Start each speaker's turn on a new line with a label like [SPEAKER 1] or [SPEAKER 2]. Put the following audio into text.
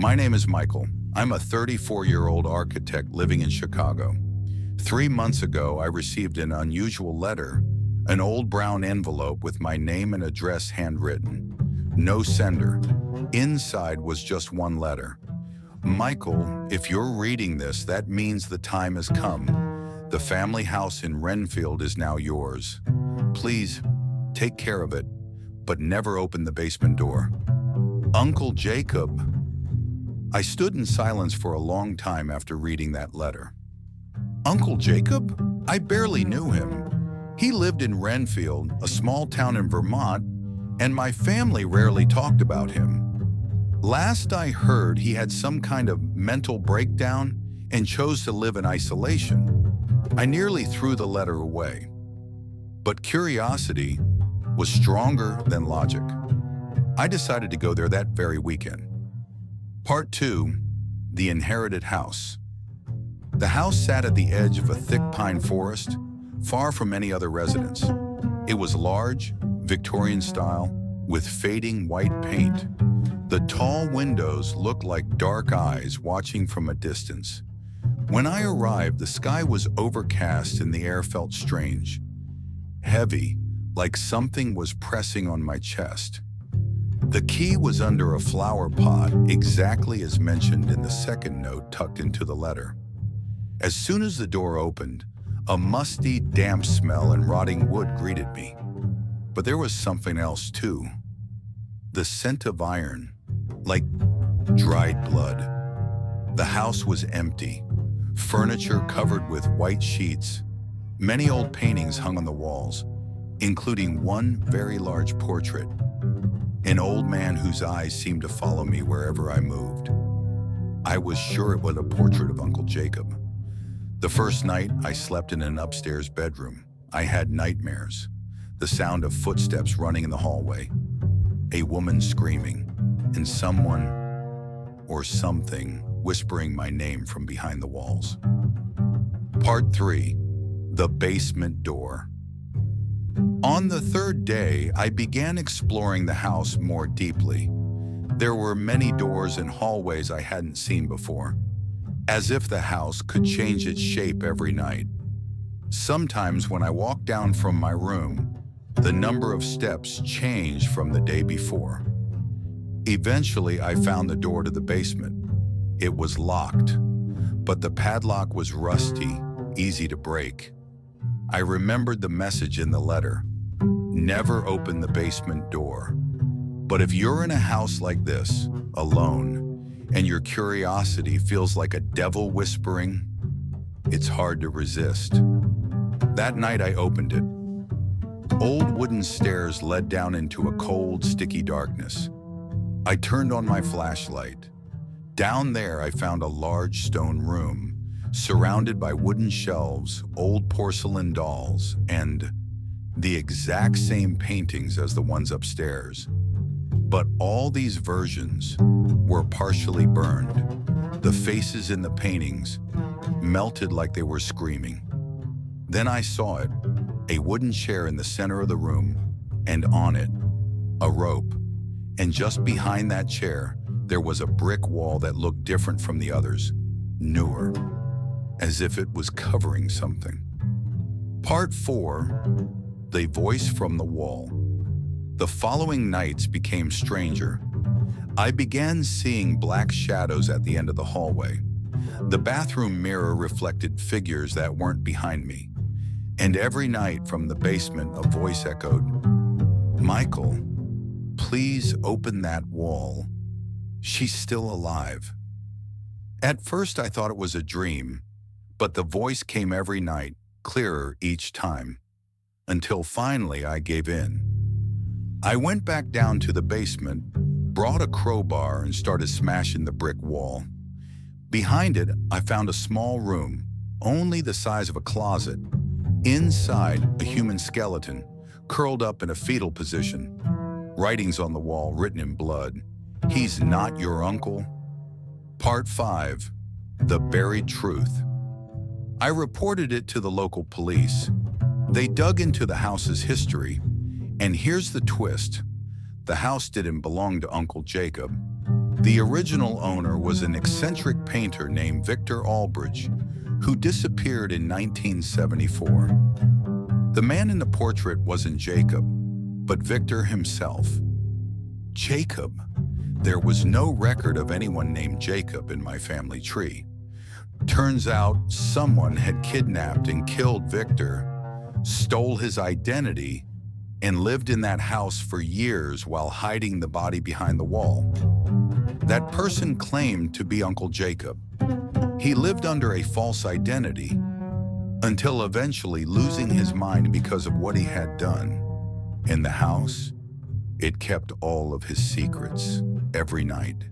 [SPEAKER 1] My name is Michael. I'm a 34-year-old architect living in Chicago. 3 months ago, I received an unusual letter, an old brown envelope with my name and address handwritten. No sender. Inside was just one letter. Michael, if you're reading this, that means the time has come. The family house in Renfield is now yours. Please, take care of it, but never open the basement door. Uncle Jacob. I stood in silence for a long time after reading that letter. Uncle Jacob? I barely knew him. He lived in Renfield, a small town in Vermont, and my family rarely talked about him. Last I heard, he had some kind of mental breakdown and chose to live in isolation. I nearly threw the letter away. But curiosity was stronger than logic. I decided to go there that very weekend. Part 2, The Inherited House. The house sat at the edge of a thick pine forest, far from any other residence. It was large, Victorian style, with fading white paint. The tall windows looked like dark eyes watching from a distance. When I arrived, the sky was overcast and the air felt strange, heavy, like something was pressing on my chest. The key was under a flower pot, exactly as mentioned in the second note tucked into the letter. As soon as the door opened, a musty, damp smell and rotting wood greeted me. But there was something else too. The scent of iron, like dried blood. The house was empty, furniture covered with white sheets. Many old paintings hung on the walls, including one very large portrait. An old man whose eyes seemed to follow me wherever I moved. I was sure it was a portrait of Uncle Jacob. The first night, I slept in an upstairs bedroom. I had nightmares. The sound of footsteps running in the hallway, a woman screaming, and someone or something whispering my name from behind the walls. Part 3, The Basement Door. On the third day, I began exploring the house more deeply. There were many doors and hallways I hadn't seen before, as if the house could change its shape every night. Sometimes when I walked down from my room, the number of steps changed from the day before. Eventually, I found the door to the basement. It was locked, but the padlock was rusty, easy to break. I remembered the message in the letter. Never open the basement door. But if you're in a house like this, alone, and your curiosity feels like a devil whispering, it's hard to resist. That night I opened it. Old wooden stairs led down into a cold, sticky darkness. I turned on my flashlight. Down there I found a large stone room, surrounded by wooden shelves, old porcelain dolls, and the exact same paintings as the ones upstairs. But all these versions were partially burned. The faces in the paintings melted like they were screaming. Then I saw it, a wooden chair in the center of the room, and on it, a rope. And just behind that chair, there was a brick wall that looked different from the others, newer, as if it was covering something. Part 4, The Voice from the Wall. The following nights became stranger. I began seeing black shadows at the end of the hallway. The bathroom mirror reflected figures that weren't behind me. And every night from the basement, a voice echoed, "Michael, please open that wall. She's still alive." At first I thought it was a dream, but the voice came every night, clearer each time, until finally I gave in. I went back down to the basement, brought a crowbar and started smashing the brick wall. Behind it, I found a small room, only the size of a closet. Inside, a human skeleton, curled up in a fetal position. Writings on the wall written in blood. "He's not your uncle." Part 5, The Buried Truth. I reported it to the local police. They dug into the house's history, and here's the twist. The house didn't belong to Uncle Jacob. The original owner was an eccentric painter named Victor Albridge, who disappeared in 1974. The man in the portrait wasn't Jacob, but Victor himself. Jacob? There was no record of anyone named Jacob in my family tree. Turns out someone had kidnapped and killed Victor, stole his identity, and lived in that house for years while hiding the body behind the wall. That person claimed to be Uncle Jacob. He lived under a false identity until eventually losing his mind because of what he had done. In the house, it kept all of his secrets every night.